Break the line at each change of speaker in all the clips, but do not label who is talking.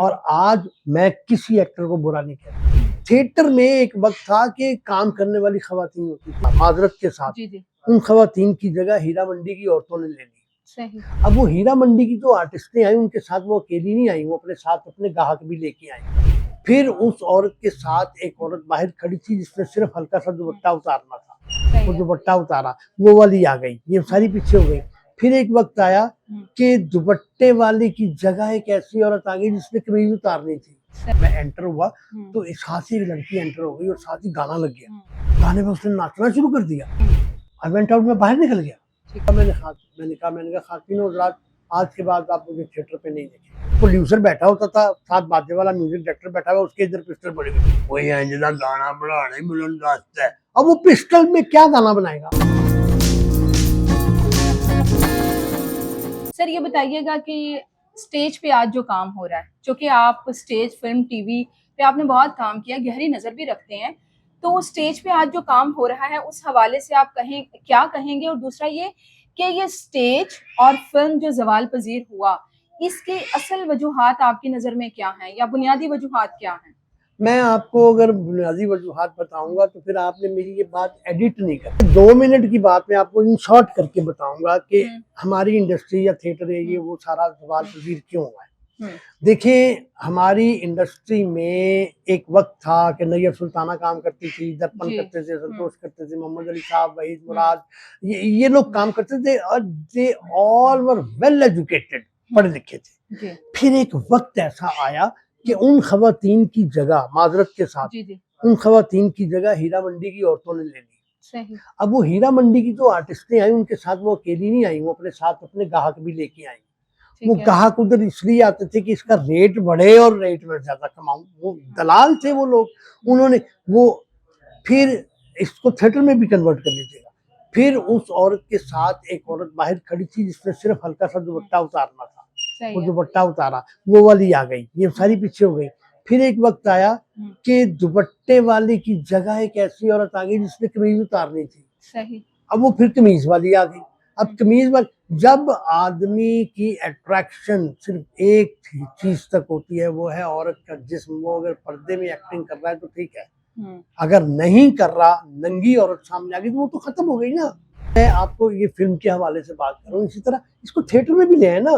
और आज मैं किसी एक्टर को बुरा नहीं कहता। थिएटर में एक वक्त था कि काम करने वाली खवातीन होती थी, माजरत के साथ
जी।
उन खवातीन की जगह हीरा मंडी की औरतों ने ले ली।
सही।
अब वो हीरा मंडी की जो आर्टिस्टें आई उनके साथ वो अकेली नहीं आई, वो अपने साथ अपने ग्राहक भी लेके आई। फिर उस औरत के साथ एक औरत बाहर खड़ी थी जिसने सिर्फ हल्का सा दुपट्टा उतारना था, वो दुपट्टा उतारा, वो वाली आ गई, ये सारी पीछे हो गई। फिर एक वक्त आया कि दुपट्टे वाले की जगह एक ऐसी औरत आ गई जिसने कमीज उतारनी थी। मैं एंटर हुआ तो एक साथ ही लड़की एंटर हो गई और साथ ही गाना लग गया। गाने में उसने नाचना शुरू कर दिया। आई वेंट आउट, मैं बाहर निकल गया। मैंने कहा खातिन हज़रात, आज के बाद आप मुझे थिएटर पे नहीं देखें। प्रोड्यूसर बैठा होता था, साथ बाजे वाला म्यूजिक डायरेक्टर बैठा हुआ, उसके इधर पिस्टल पड़ी हुई, वही अंजना गाना बनाने बुलंद रास्ता है। अब वो पिस्टल में क्या गाना बनाएगा?
सर ये बताइएगा कि स्टेज पे आज जो काम हो रहा है, क्योंकि आप स्टेज, फिल्म, टीवी पे आपने बहुत काम किया, गहरी नजर भी रखते हैं, तो स्टेज पे आज जो काम हो रहा है उस हवाले से आप क्या कहेंगे? और दूसरा ये कि ये स्टेज और फिल्म जो ज़वाल पजीर हुआ, इसके असल वजूहात आपकी नज़र में क्या हैं या बुनियादी वजूहात क्या हैं?
मैं आपको अगर बुनियादी वजूहात बताऊंगा तो फिर आपने मेरी ये बात एडिट नहीं कर। 2 मिनट की बात मैं आपको इन शॉर्ट करके बताऊंगा कि हमारी इंडस्ट्री या थिएटर है ये वो सारा ज़वाल पजीर क्यों हुआ है। देखिए, हमारी इंडस्ट्री में एक वक्त था कि नैयर सुल्ताना काम करती थी, दर्पण करते थे, संतोष करते थे, मोहम्मद अली साहब, वहीद मुराद, ये लोग काम करते थे और they all were well educated, पढ़े लिखे थे। फिर एक वक्त ऐसा आया कि उन खवातीन की जगह, माजरत के साथ उन खवातीन की जगह हीरा मंडी की औरतों ने ले ली।
सही।
अब वो हीरा मंडी की जो आर्टिस्टें आई उनके साथ वो अकेली नहीं आई, वो अपने साथ अपने ग्राहक भी लेके आई। वो ग्राहक उधर इसलिए आते थे कि इसका रेट बढ़े और रेट में ज्यादा कमाऊं। वो दलाल थे वो लोग, उन्होंने वो फिर इसको थिएटर में भी कन्वर्ट कर लीजिएगा। फिर उस औरत के साथ एक औरत बाहर खड़ी थी जिसने सिर्फ हल्का सा दुपट्टा उतारना था, वो दुपट्टा उतारा, वो वाली आ गई, ये सारी पीछे हो गई। फिर एक वक्त आया कि दुपट्टे वाले की जगह एक ऐसी औरत आ गई जिसने कमीज उतारनी थी।
सही।
अब वो फिर कमीज वाली आ गई। अब कमीज वाली, जब आदमी की अट्रैक्शन सिर्फ एक चीज तक होती है, वो है औरत का जिस्म। वो अगर पर्दे में एक्टिंग कर रहा है तो ठीक है, अगर नहीं कर रहा, नंगी औरत सामने आ गई तो वो तो खत्म हो गई ना। मैं आपको ये फिल्म के हवाले से बात करूं, इसी तरह इसको थिएटर में भी ले आए ना।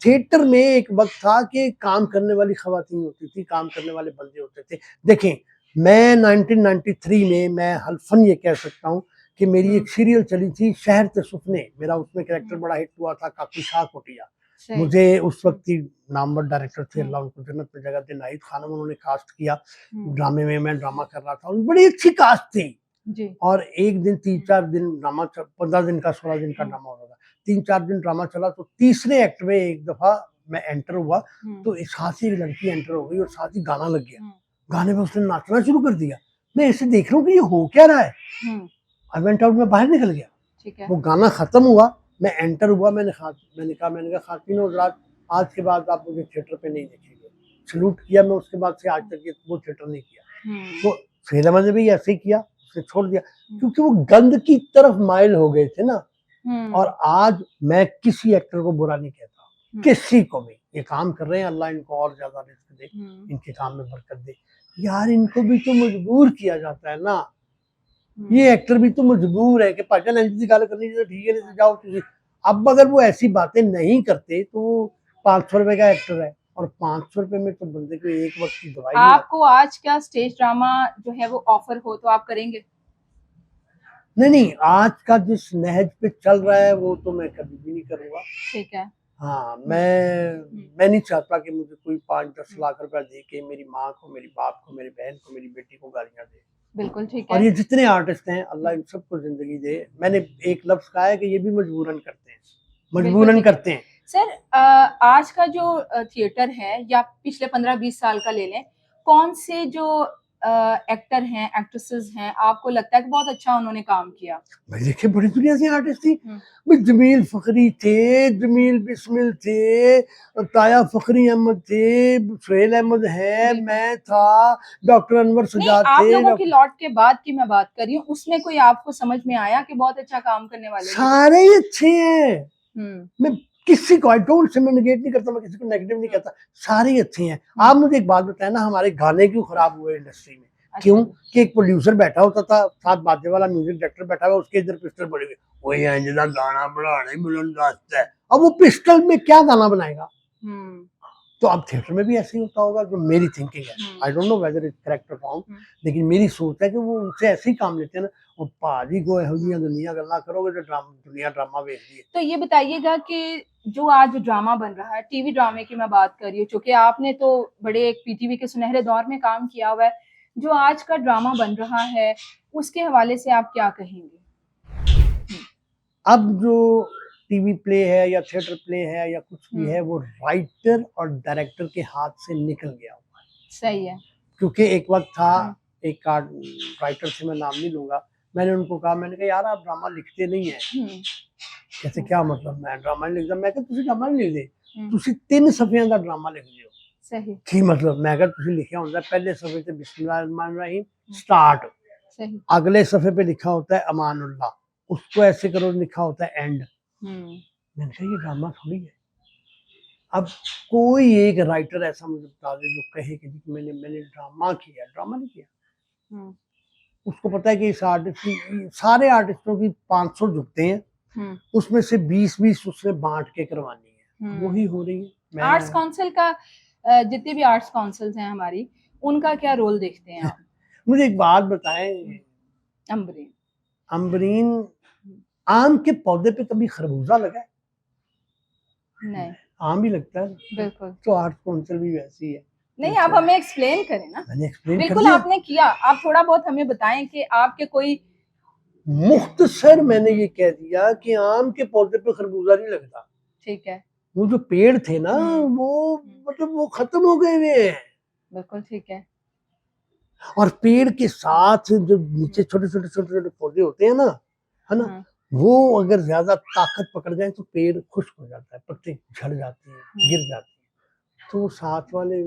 थिएटर में एक वक्त था कि काम करने वाली खवातीन होती थी, काम करने वाले बंदे होते थे। देखें, मैं 1993 में मैं हल्फन ये कह सकता हूँ कि मेरी एक सीरियल चली थी शहर के सुपने, मेरा उसमें कैरेक्टर बड़ा हिट हुआ था, काकी शाह कोटिया। मुझे उस वक्त की नामवर डायरेक्टर थे, अल्लाह उनको जन्नत में जगह दे, नाहिद खानम, उन्होंने कास्ट किया ड्रामे में। मैं ड्रामा कर रहा था, बड़ी अच्छी कास्ट थी जी। और एक दिन 3-4 दिन ड्रामा, 15 दिन का 16 दिन का ड्रामा हो रहा था। 3-4 दिन ड्रामा चला तो तीसरे एक्ट में एक दफा मैं एंटर हुआ तो एक साथ ही लड़की एंटर हो गई और साथ ही गाना लग गया। गाने में उसने नाचना शुरू कर दिया। मैं ऐसे देख रहा हूँ कि ये हो क्या रहा है। आई वेंट आउट, मैं बाहर निकल गया। ठीक है। वो गाना खत्म हुआ, मैं एंटर हुआ, मैंने कहा खातिन हज़रात, आज के बाद आप मुझे थिएटर पे नहीं देखेंगे। सलूट किया मैं, उसके बाद से आज तक ये वो थिएटर नहीं किया। तो फिल्म ने भी ऐसे ही किया, उसे छोड़ दिया क्योंकि वो गंद की तरफ माइल हो गए थे ना। और आज मैं किसी एक्टर को बुरा नहीं कहता, किसी को भी। ये काम कर रहे हैं, अल्लाह इनको और ज्यादा रिस्क दे, इनके काम में बरकत दे। यार, इनको भी तो मजबूर किया जाता है ना। ये एक्टर भी तो मजबूर है कि भाईजान ऐसी गल करनी चाहिए, ठीक है, नहीं जाओ तुझे। अब अगर वो ऐसी बातें नहीं करते तो 500 रुपए का एक्टर है और 500 रुपए में तो बंदे को एक वक्त की दवाई।
आपको आज क्या स्टेज ड्रामा जो है वो ऑफर हो तो आप करेंगे?
नहीं, आज का जिस नहज पे चल रहा है वो तो मैं कभी भी नहीं करूंगा। ठीक है। हाँ, मैं नहीं चाहता कि मुझे कोई 5-10 लाख रुपया दे के मेरी माँ को, मेरी बाप को, मेरी बहन को, मेरी बेटी को गालियां दे।
बिल्कुल ठीक है।
और ये जितने आर्टिस्ट हैं, अल्लाह इन सबको जिंदगी दे। मैंने एक लफ्ज कहा है कि ये भी मजबूरन करते हैं, मजबूरन करते हैं।
सर, आज का जो थिएटर है या पिछले 15-20 साल का ले लें, कौन से जो एक्टर हैं, एक्ट्रेसेस हैं, आपको लगता है कि बहुत अच्छा उन्होंने काम किया?
भाई देखिए, बड़ी दुनिया से आर्टिस्ट थी। जमील फखरी थे, जमील बिस्मिल थे, ताया फखरी अहमद थे, सुहेल अहमद है, मैं था, डॉक्टर अनवर सजाद थे।
आप लोगों की लॉट के बाद की मैं बात कर रही हूँ, उसमें कोई आपको समझ में आया कि बहुत अच्छा काम करने वाले?
सारे ही अच्छे हैं। मैं किसी को आई डोंट से मैं नेगेट नहीं करता, मैं किसी को नेगेटिव नहीं कहता, सारे अच्छे हैं। आप मुझे एक बात बताएं ना, हमारे गाने क्यों खराब हुए इंडस्ट्री में? क्यों कि एक प्रोड्यूसर बैठा होता था, साथ बाजे वाला म्यूजिक डायरेक्टर बैठा हुआ, उसके इधर पिस्टल पड़ी हुई, वही अंजना गाना बढ़ाने बुलंद रास्ता है। अब वो पिस्टल में क्या गाना बनाएगा? तो अब थिएटर में भी ऐसे ही होता होगा, जो मेरी थिंकिंग है। I don't know whether it's correct और रॉन्ग, लेकिन मेरी सोच है कि वो उनसे ऐसे ही काम लेते हैं ना। और भाजी को दुनिया गल्ला करोगे तो दुनिया ड्रामा बेच दी है।
तो ये बताइएगा कि जो आज ड्रामा बन रहा है, टीवी ड्रामे की मैं बात कर रही हूँ, क्योंकि आपने तो बड़े एक पीटीवी के सुनहरे दौर में काम किया हुआ है, जो आज का ड्रामा बन रहा है उसके हवाले से आप क्या कहेंगे?
अब जो टीवी प्ले है या थिएटर प्ले है या कुछ भी है, वो राइटर और डायरेक्टर के हाथ से निकल गया हुआ है।
सही है।
क्योंकि एक वक्त था, एक राइटर से मैं नाम नहीं लूंगा, मैंने उनको कहा, मैंने कहा यार आप ड्रामा लिखते नहीं है। कहते क्या मतलब? मैं ड्रामा नहीं लिखता। मैं कहा तुसी ड्रामा नहीं लिखते, तुसी 3 सफियां का ड्रामा लिख दियो।
सही।
की मतलब? मैं कहा तुसी लिखा होता है पहले सफे पे बिस्मिल्लाहिर्रहमानिर्रहीम स्टार्ट,
सही।
अगले सफे पे लिखा होता है अमानुल्लाह, उसको ऐसे करो लिखा होता है एंड। मैंने कहा ये ड्रामा थोड़ी है। अब कोई एक राइटर ऐसा मुझे बता दे जो कहे कि मैंने ड्रामा किया। ड्रामा नहीं किया। उसको पता है कि इस आर्टिस्ट की, सारे आर्टिस्टों की 500 झुकते हैं, उसमें से 20-20 उसने बांट के करवानी है, वही हो रही है।
आर्ट्स काउंसिल का, जितने भी आर्ट्स काउंसिल्स हैं हमारी, उनका क्या रोल देखते हैं आप?
मुझे एक बात बताएं, अम्बरीन आम के पौधे पे कभी खरबूजा लगा है?
नहीं।
आम ही लगता है।
बिल्कुल।
तो आर्ट्स काउंसिल भी वैसी है।
नहीं, आप हमें एक्सप्लेन करें ना।
मैंने एक्सप्लेन
बिल्कुल आपने किया, आप थोड़ा बहुत हमें बताएं कि आपके कोई
मुख्तसर मैंने ये कह दिया कि आम के पौधे पे खरबूजा नहीं लगता।
ठीक है।
वो जो पेड़ थे ना, वो मतलब वो खत्म हो गए हुए हैं।
बिल्कुल ठीक है।
और पेड़ के साथ जो नीचे छोटे छोटे पौधे होते हैं ना, है ना, वो अगर ज्यादा ताकत पकड़ जाए तो पेड़ खुश्क हो जाता है, पत्ते झड़ जाते हैं, गिर जाते हैं। तो साथ वाले